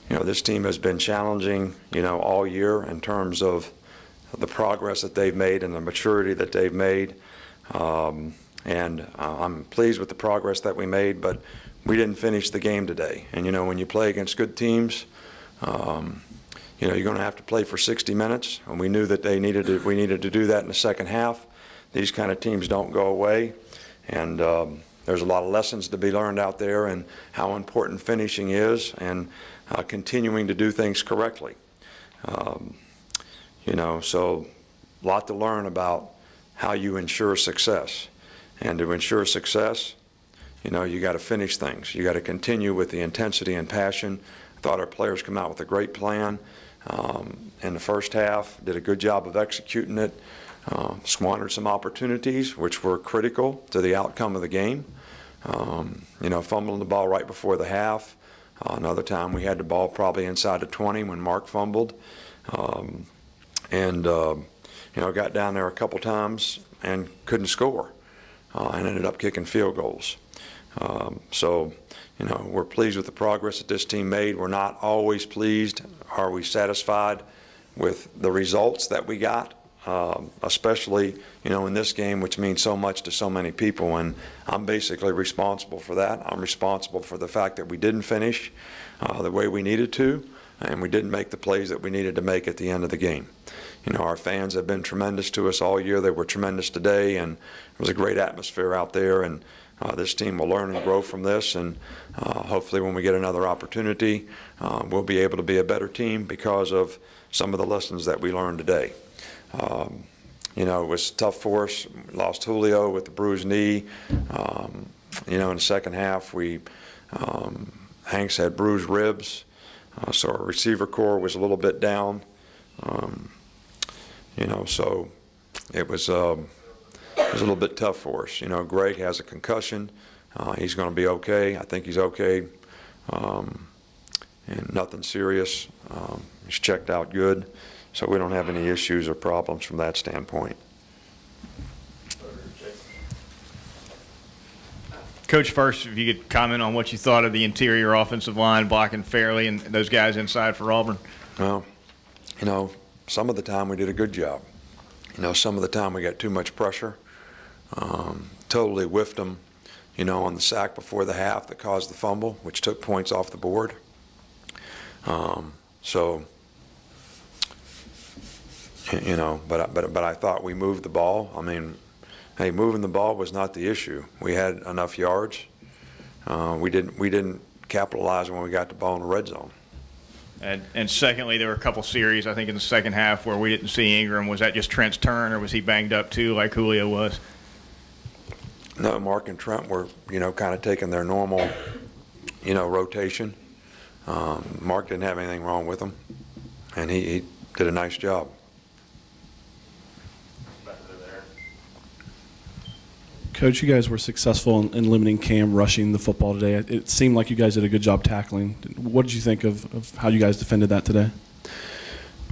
this team has been challenging, all year in terms of the progress that they've made and the maturity that they've made. I'm pleased with the progress that we made, but we didn't finish the game today. And, when you play against good teams, you're going to have to play for 60 minutes, and we knew that we needed to do that in the second half. These kind of teams don't go away, and there's a lot of lessons to be learned out there and how important finishing is and continuing to do things correctly. So a lot to learn about how you ensure success. And to ensure success, you got to finish things. You got to continue with the intensity and passion. I thought our players come out with a great plan in the first half, did a good job of executing it, squandered some opportunities which were critical to the outcome of the game. Fumbling the ball right before the half. Another time we had the ball probably inside the 20 when Mark fumbled. Got down there a couple times and couldn't score and ended up kicking field goals. We're pleased with the progress that this team made. We're not always pleased. Are we satisfied with the results that we got? Especially, in this game, which means so much to so many people, and I'm basically responsible for that. I'm responsible for the fact that we didn't finish the way we needed to, and we didn't make the plays that we needed to make at the end of the game. Our fans have been tremendous to us all year. They were tremendous today, and it was a great atmosphere out there, and this team will learn and grow from this, and hopefully when we get another opportunity, we'll be able to be a better team because of some of the lessons that we learned today. It was tough for us. We lost Julio with the bruised knee. In the second half, Hanks had bruised ribs, so our receiver core was a little bit down. So it was a little bit tough for us. Greg has a concussion. He's going to be okay. I think he's okay, and nothing serious. He's checked out good. So we don't have any issues or problems from that standpoint. Coach, first, if you could comment on what you thought of the interior offensive line blocking fairly and those guys inside for Auburn. Well, some of the time we did a good job. Some of the time we got too much pressure. Totally whiffed them, on the sack before the half that caused the fumble, which took points off the board. But I thought we moved the ball. I mean, hey, moving the ball was not the issue. We had enough yards. We didn't capitalize when we got the ball in the red zone. And secondly, there were a couple series, I think, in the second half where we didn't see Ingram. Was that just Trent's turn, or was he banged up too, like Julio was? No, Mark and Trent were, kind of taking their normal, rotation. Mark didn't have anything wrong with him, and he did a nice job. Coach, you guys were successful in limiting Cam rushing the football today. It seemed like you guys did a good job tackling. What did you think of how you guys defended that today?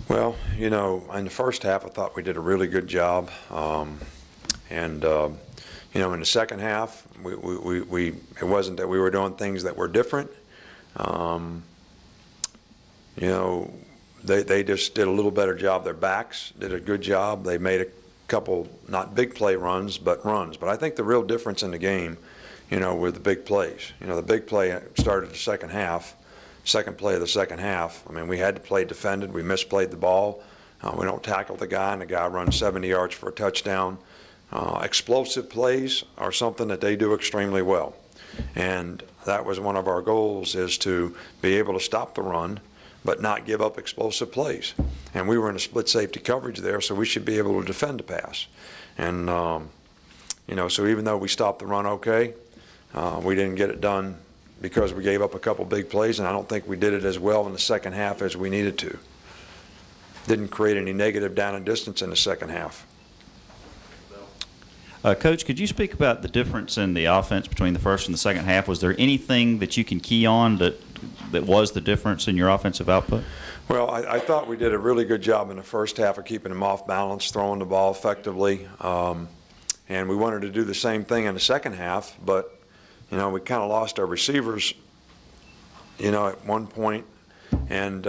Well, in the first half, I thought we did a really good job. In the second half, it wasn't that we were doing things that were different. They just did a little better job. Their backs did a good job. They made a couple, not big play runs, but runs. But I think the real difference in the game, were the big plays. The big play started the second half, second play of the second half. I mean, we had to play defended. We misplayed the ball. We don't tackle the guy, and the guy runs 70 yards for a touchdown. Explosive plays are something that they do extremely well. And that was one of our goals, is to be able to stop the run but not give up explosive plays. And we were in a split safety coverage there, so we should be able to defend the pass. And, so even though we stopped the run okay, we didn't get it done because we gave up a couple big plays, and I don't think we did it as well in the second half as we needed to. Didn't create any negative down and distance in the second half. Coach, could you speak about the difference in the offense between the first and the second half? Was there anything that you can key on that was the difference in your offensive output? Well, I thought we did a really good job in the first half of keeping them off balance, throwing the ball effectively. And we wanted to do the same thing in the second half, but, we kind of lost our receivers, at one point, And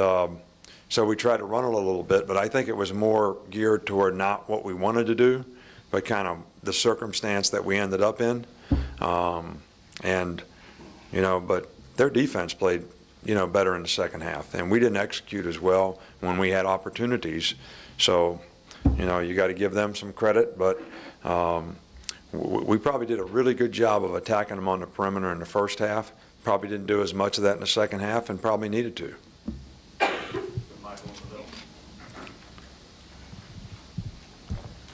so we tried to run it a little bit, but I think it was more geared toward not what we wanted to do, but kind of the circumstance that we ended up in. And, you know, but their defense played, you know, better in the second half. And we didn't execute as well when we had opportunities. So, you know, you got to give them some credit, but we probably did a really good job of attacking them on the perimeter in the first half. Probably didn't do as much of that in the second half and probably needed to.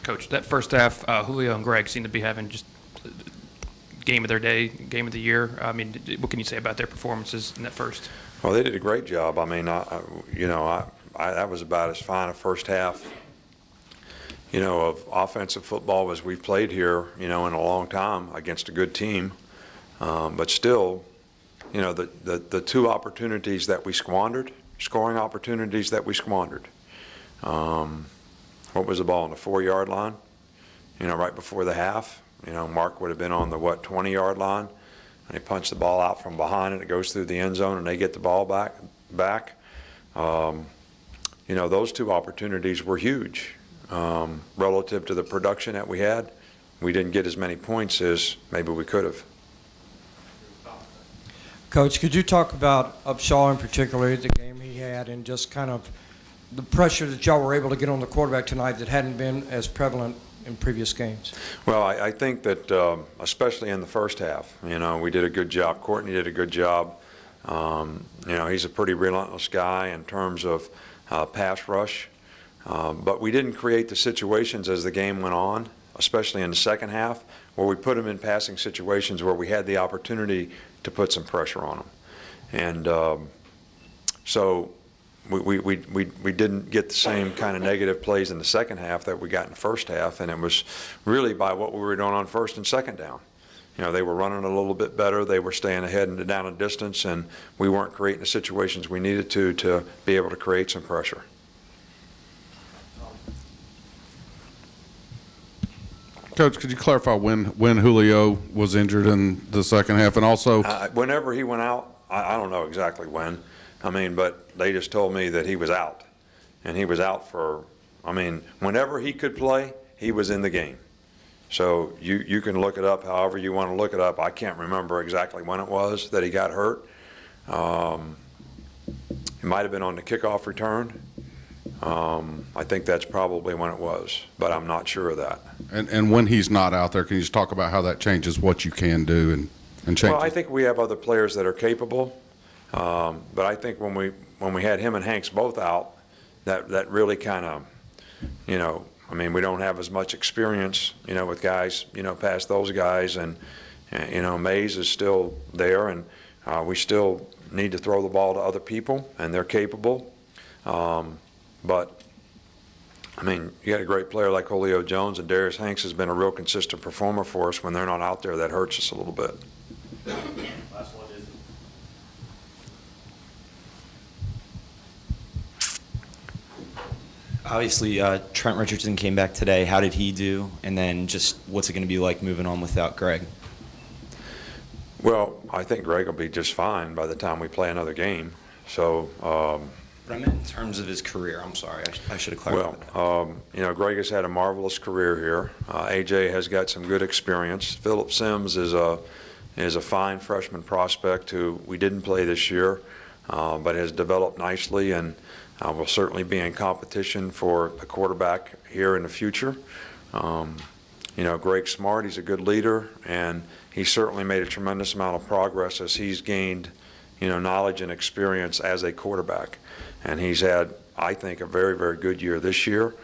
Coach, that first half, Julio and Greg seem to be having just game of their day, game of the year. I mean, what can you say about their performances in that first? Well, they did a great job. I mean, that was about as fine a first half, you know, of offensive football as we've played here, you know, in a long time against a good team. But still, you know, the two opportunities that we squandered, scoring opportunities that we squandered. What was the ball on the 4-yard line? You know, right before the half. You know, Mark would have been on the, 20-yard line. And he punched the ball out from behind and it goes through the end zone and they get the ball back. You know, those two opportunities were huge relative to the production that we had. We didn't get as many points as maybe we could have. Coach, could you talk about Upshaw in particular, the game he had, and just kind of the pressure that y'all were able to get on the quarterback tonight that hadn't been as prevalent in previous games? Well, I think that especially in the first half, you know, we did a good job. Courtney did a good job. You know, he's a pretty relentless guy in terms of pass rush. But we didn't create the situations as the game went on, especially in the second half, where we put him in passing situations where we had the opportunity to put some pressure on him. And so we didn't get the same kind of negative plays in the second half that we got in the first half, and it was really by what we were doing on first and second down. You know, they were running a little bit better, they were staying ahead and down a distance, and we weren't creating the situations we needed to be able to create some pressure. Coach, could you clarify when Julio was injured in the second half, and also whenever he went out, I don't know exactly when. I mean, but they just told me that he was out, and he was out for, I mean, whenever he could play, he was in the game. So you can look it up however you want to look it up. I can't remember exactly when it was that he got hurt. It might have been on the kickoff return. I think that's probably when it was, but I'm not sure of that. and when he's not out there, can you just talk about how that changes what you can do and change? Well, I think we have other players that are capable. But I think when we had him and Hanks both out, that really kind of, you know, I mean, we don't have as much experience, you know, with guys, you know, past those guys, and you know, Mays is still there, and we still need to throw the ball to other people, and they're capable. But I mean, you got a great player like Julio Jones, and Darius Hanks has been a real consistent performer for us. When they're not out there, that hurts us a little bit. Last one is obviously, Trent Richardson came back today. How did he do? And then just what's it going to be like moving on without Greg? Well, I think Greg will be just fine by the time we play another game. So, But I meant in terms of his career. I'm sorry. I should have clarified that. well, you know, Greg has had a marvelous career here. AJ has got some good experience. Philip Sims is a fine freshman prospect who we didn't play this year, but has developed nicely, and will certainly be in competition for the quarterback here in the future. You know, Greg Smart, he's a good leader, and he's certainly made a tremendous amount of progress as he's gained, you know, knowledge and experience as a quarterback. And he's had, I think, a very, very good year this year.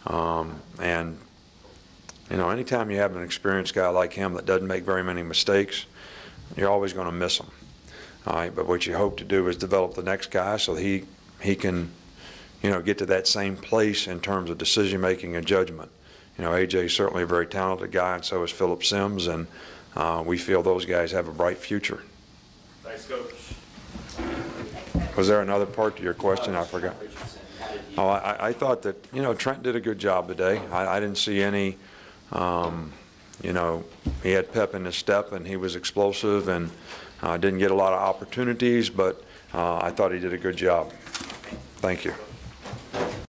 And, you know, anytime you have an experienced guy like him that doesn't make very many mistakes, you're always going to miss him. All right, but what you hope to do is develop the next guy so he can, you know, get to that same place in terms of decision-making and judgment. You know, AJ is certainly a very talented guy, and so is Philip Sims, and we feel those guys have a bright future. Thanks, Coach. Was there another part to your question? I forgot. Oh, I thought that, you know, Trent did a good job today. I didn't see any, you know, he had pep in his step, and he was explosive, and didn't get a lot of opportunities, but I thought he did a good job. Thank you.